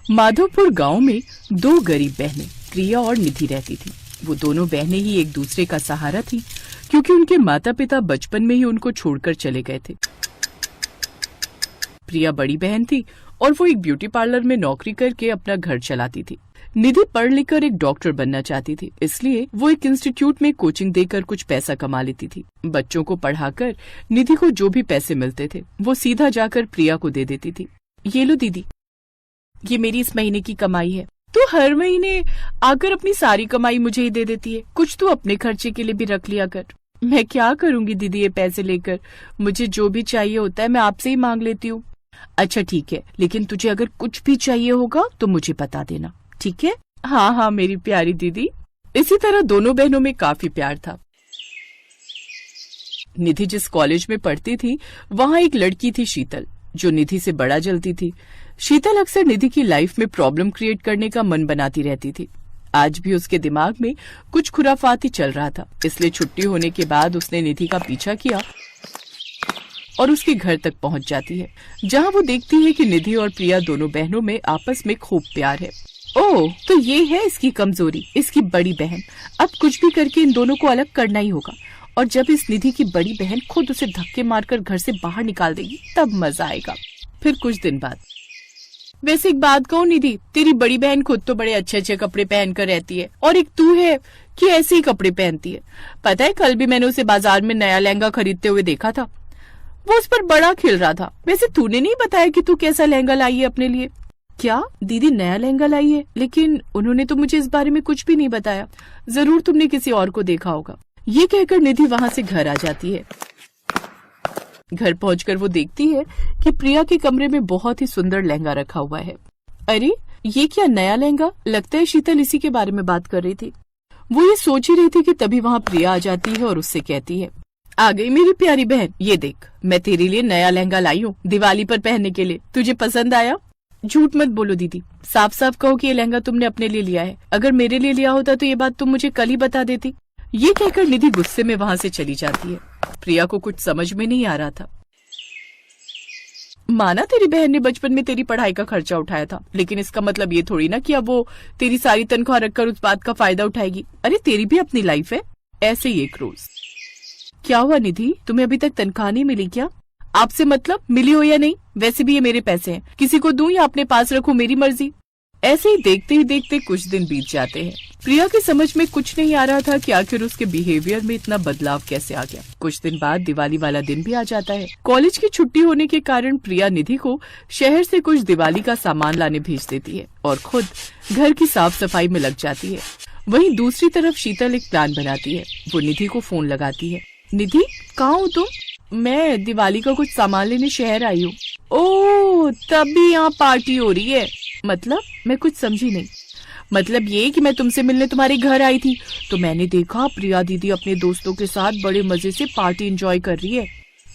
माधवपुर गांव में दो गरीब बहनें प्रिया और निधि रहती थी। वो दोनों बहनें ही एक दूसरे का सहारा थी, क्योंकि उनके माता पिता बचपन में ही उनको छोड़कर चले गए थे। प्रिया बड़ी बहन थी और वो एक ब्यूटी पार्लर में नौकरी करके अपना घर चलाती थी। निधि पढ़ लिख कर एक डॉक्टर बनना चाहती थी, इसलिए वो एक इंस्टीट्यूट में कोचिंग देकर कुछ पैसा कमा लेती थी। बच्चों को पढ़ाकर निधि को जो भी पैसे मिलते थे वो सीधा जाकर प्रिया को दे देती थी। ये लो दीदी, ये मेरी इस महीने की कमाई है। तू हर महीने आकर अपनी सारी कमाई मुझे ही दे देती है, कुछ तू अपने खर्चे के लिए भी रख लिया कर। मैं क्या करूंगी दीदी ये पैसे लेकर, मुझे जो भी चाहिए होता है मैं आपसे ही मांग लेती हूँ। अच्छा ठीक है, लेकिन तुझे अगर कुछ भी चाहिए होगा तो मुझे बता देना, ठीक है? हाँ हाँ मेरी प्यारी दीदी। इसी तरह दोनों बहनों में काफी प्यार था। निधि जिस कॉलेज में पढ़ती थी वहाँ एक लड़की थी शीतल, जो निधि से बड़ा जलती थी। शीतल अक्सर निधि की लाइफ में प्रॉब्लम क्रिएट करने का मन बनाती रहती थी। आज भी उसके दिमाग में कुछ खुराफाती चल रहा था, इसलिए छुट्टी होने के बाद उसने निधि का पीछा किया और उसके घर तक पहुंच जाती है, जहां वो देखती है कि निधि और प्रिया दोनों बहनों में आपस में खूब प्यार है। ओह, तो ये है इसकी कमजोरी, इसकी बड़ी बहन। अब कुछ भी करके इन दोनों को अलग करना ही होगा, और जब इस निधि की बड़ी बहन खुद उसे धक्के मारकर घर से बाहर निकाल देगी तब मजा आएगा। फिर कुछ दिन बाद, वैसे एक बात कहूँ निधि, तेरी बड़ी बहन खुद तो बड़े अच्छे अच्छे कपड़े पहन कर रहती है, और एक तू है कि ऐसे ही कपड़े पहनती है। पता है कल भी मैंने उसे बाजार में नया लहंगा खरीदते हुए देखा था, वो उस पर बड़ा खिल रहा था। वैसे तूने नहीं बताया कि तू कैसा लहंगा लाई है अपने लिए? क्या दीदी नया लहंगा लाई है? लेकिन उन्होंने तो मुझे इस बारे में कुछ भी नहीं बताया। जरूर तुमने किसी और को देखा होगा। ये कहकर निधि वहाँ से घर आ जाती है। घर पहुंचकर वो देखती है कि प्रिया के कमरे में बहुत ही सुंदर लहंगा रखा हुआ है। अरे ये क्या नया लहंगा? लगता है शीतल इसी के बारे में बात कर रही थी। वो ये सोच ही रही थी कि तभी वहाँ प्रिया आ जाती है और उससे कहती है, आ गई मेरी प्यारी बहन, ये देख मैं तेरे लिए नया लहंगा लाई हूँ दिवाली पर पहनने के लिए। तुझे पसंद आया? झूठ मत बोलो दीदी, साफ साफ कहो कि ये लहंगा तुमने अपने लिए लिया है। अगर मेरे लिए लिया होता तो ये बात तुम मुझे कल ही बता देती। ये कहकर निधि गुस्से में वहाँ से चली जाती है। प्रिया को कुछ समझ में नहीं आ रहा था। माना तेरी बहन ने बचपन में तेरी पढ़ाई का खर्चा उठाया था, लेकिन इसका मतलब ये थोड़ी ना कि अब वो तेरी सारी तनख्वाह रखकर उस बात का फायदा उठाएगी। अरे तेरी भी अपनी लाइफ है, ऐसे ही एक रोज। क्या हुआ निधि, तुम्हें अभी तक तनख्वाह नहीं मिली क्या? आपसे मतलब मिली हो या नहीं, वैसे भी ये मेरे पैसे हैं, किसी को दूं या अपने पास रखूं मेरी मर्जी। ऐसे ही देखते कुछ दिन बीत जाते हैं। प्रिया की समझ में कुछ नहीं आ रहा था कि आखिर उसके बिहेवियर में इतना बदलाव कैसे आ गया। कुछ दिन बाद दिवाली वाला दिन भी आ जाता है। कॉलेज की छुट्टी होने के कारण प्रिया निधि को शहर से कुछ दिवाली का सामान लाने भेज देती है और खुद घर की साफ सफाई में लग जाती है। वहीं दूसरी तरफ शीतल एक प्लान बनाती है। वो निधि को फोन लगाती है। निधि कहाँ हो तुम? मैं दिवाली का कुछ सामान लेने शहर आई हूँ। ओह, तभी यहाँ पार्टी हो रही है? मतलब मैं कुछ समझी नहीं। मतलब ये कि मैं तुमसे मिलने तुम्हारे घर आई थी तो मैंने देखा प्रिया दीदी अपने दोस्तों के साथ बड़े मजे से पार्टी एंजॉय कर रही है।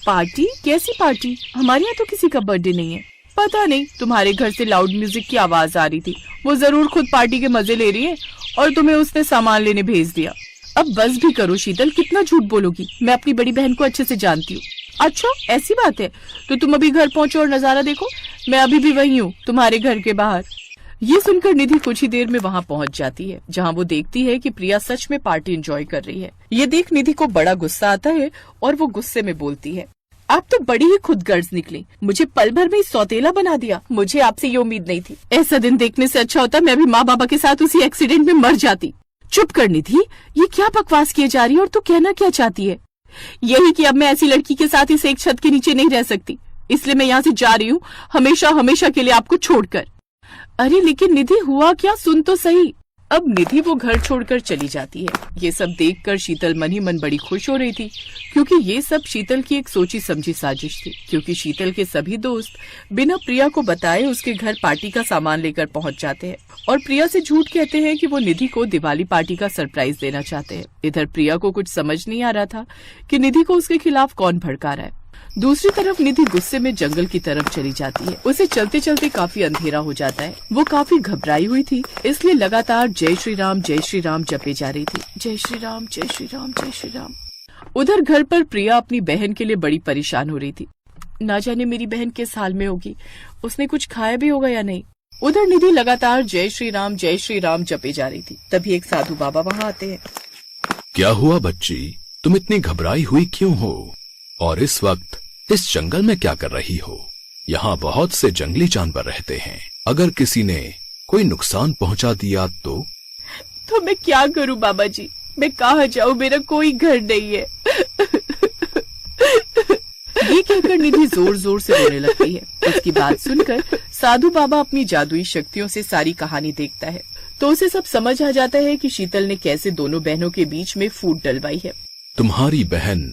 पार्टी? कैसी पार्टी? हमारे यहाँ तो किसी का बर्थडे नहीं है। पता नहीं, तुम्हारे घर से लाउड म्यूजिक की आवाज आ रही थी। वो जरूर खुद पार्टी के मजे ले रही है और तुम्हें उसने सामान लेने भेज दिया। अब बस भी करो शीतल, कितना झूठ बोलोगी? मैं अपनी बड़ी बहन को अच्छे से जानती हूँ। अच्छा ऐसी बात है, तो तुम अभी घर पहुंचो और नजारा देखो, मैं अभी भी वही हूँ तुम्हारे घर के बाहर। ये सुनकर निधि कुछ ही देर में वहाँ पहुँच जाती है, जहाँ वो देखती है कि प्रिया सच में पार्टी एंजॉय कर रही है। ये देख निधि को बड़ा गुस्सा आता है और वो गुस्से में बोलती है, आप तो बड़ी ही खुदगर्ज निकली, मुझे पल भर में सौतेला बना दिया। मुझे आपसे ये उम्मीद नहीं थी। ऐसा दिन देखने से अच्छा होता मैं भी माँ बाबा के साथ उसी एक्सीडेंट में मर जाती। चुप कर निधि, ये क्या बकवास किए जा रही है और तू कहना क्या चाहती है? यही कि अब मैं ऐसी लड़की के साथ इस एक छत के नीचे नहीं रह सकती, इसलिए मैं यहाँ से जा रही हूँ, हमेशा हमेशा के लिए आपको छोड़कर। अरे लेकिन निधि हुआ क्या, सुन तो सही। अब निधि वो घर छोड़कर चली जाती है। ये सब देखकर शीतल मन ही मन बड़ी खुश हो रही थी, क्योंकि ये सब शीतल की एक सोची समझी साजिश थी। क्योंकि शीतल के सभी दोस्त बिना प्रिया को बताए उसके घर पार्टी का सामान लेकर पहुंच जाते हैं और प्रिया से झूठ कहते हैं कि वो निधि को दिवाली पार्टी का सरप्राइज देना चाहते हैं। इधर प्रिया को कुछ समझ नहीं आ रहा था कि निधि को उसके खिलाफ कौन भड़का रहा है। दूसरी तरफ निधि गुस्से में जंगल की तरफ चली जाती है। उसे चलते चलते काफी अंधेरा हो जाता है। वो काफी घबराई हुई थी, इसलिए लगातार जय श्री राम जपे जा रही थी। जय श्री राम जय श्री राम जय श्री राम। उधर घर पर प्रिया अपनी बहन के लिए बड़ी परेशान हो रही थी। ना जाने मेरी बहन किस हाल में होगी, उसने कुछ खाया भी होगा या नहीं। उधर निधि लगातार जय श्री राम जपे जा रही थी। तभी एक साधु बाबा वहाँ आते हैं। क्या हुआ बच्ची, तुम इतनी घबराई हुई क्यों हो? और इस वक्त इस जंगल में क्या कर रही हो? यहाँ बहुत से जंगली जानवर रहते हैं, अगर किसी ने कोई नुकसान पहुँचा दिया तो मैं क्या करूँ बाबा जी, मैं कहाँ जाऊँ, मेरा कोई घर नहीं है। ये कहकर निधि जोर जोर से रोने लगती है। उसकी बात सुनकर साधु बाबा अपनी जादुई शक्तियों से सारी कहानी देखता है तो उसे सब समझ आ जाता है कि शीतल ने कैसे दोनों बहनों के बीच में फूट डलवाई है। तुम्हारी बहन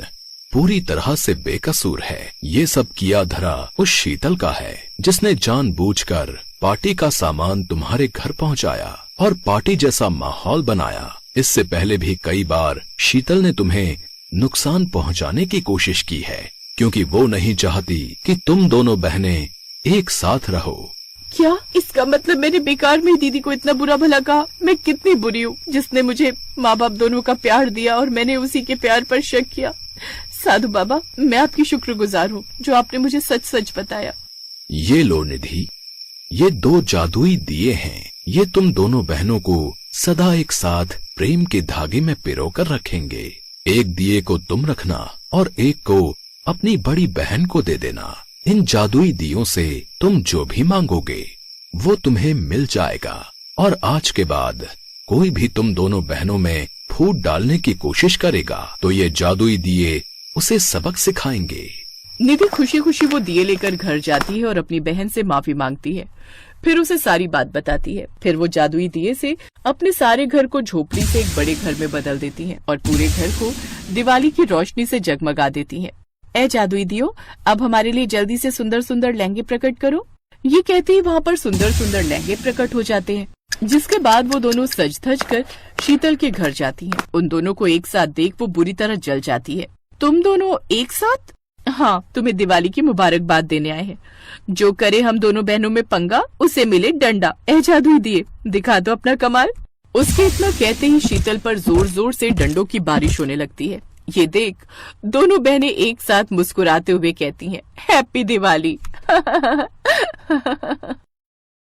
पूरी तरह से बेकसूर है। ये सब किया धरा उस शीतल का है, जिसने जानबूझकर पार्टी का सामान तुम्हारे घर पहुंचाया और पार्टी जैसा माहौल बनाया। इससे पहले भी कई बार शीतल ने तुम्हें नुकसान पहुंचाने की कोशिश की है, क्योंकि वो नहीं चाहती कि तुम दोनों बहनें एक साथ रहो। क्या इसका मतलब मैंने बेकार में दीदी को इतना बुरा भला कहा? मैं कितनी बुरी हूँ जिसने मुझे माँ बाप दोनों का प्यार दिया और मैंने उसी के प्यार पर शक किया। साधु बाबा, मैं आपकी शुक्रगुजार हूँ जो आपने मुझे सच सच बताया। ये लो निधि, ये 2 जादुई दिए हैं। ये तुम दोनों बहनों को सदा एक साथ प्रेम के धागे में पिरोकर रखेंगे। एक दिए को तुम रखना और एक को अपनी बड़ी बहन को दे देना। इन जादुई दियों से तुम जो भी मांगोगे वो तुम्हें मिल जाएगा, और आज के बाद कोई भी तुम दोनों बहनों में फूट डालने की कोशिश करेगा तो ये जादुई दिए उसे सबक सिखाएंगे। निधि खुशी खुशी वो दिए लेकर घर जाती है और अपनी बहन से माफी मांगती है। फिर उसे सारी बात बताती है। फिर वो जादुई दिए से अपने सारे घर को झोपड़ी से एक बड़े घर में बदल देती है और पूरे घर को दिवाली की रोशनी से जगमगा देती है। ए जादुई दियो, अब हमारे लिए जल्दी से सुंदर सुंदर लहंगे प्रकट करो। ये कहते ही वहाँ पर सुंदर सुंदर लहंगे प्रकट हो जाते हैं, जिसके बाद वो दोनों सज धज कर शीतल के घर जाती हैं। उन दोनों को एक साथ देख वो बुरी तरह जल जाती है। तुम दोनों एक साथ? हाँ, तुम्हें दिवाली की मुबारकबाद देने आए हैं। जो करे हम दोनों बहनों में पंगा, उसे मिले डंडा। ए जादुई दिए, दिखा दो अपना कमाल। उसके इतना कहते ही शीतल पर जोर जोर से डंडों की बारिश होने लगती है। ये देख दोनों बहनें एक साथ मुस्कुराते हुए कहती हैं, हैप्पी दिवाली।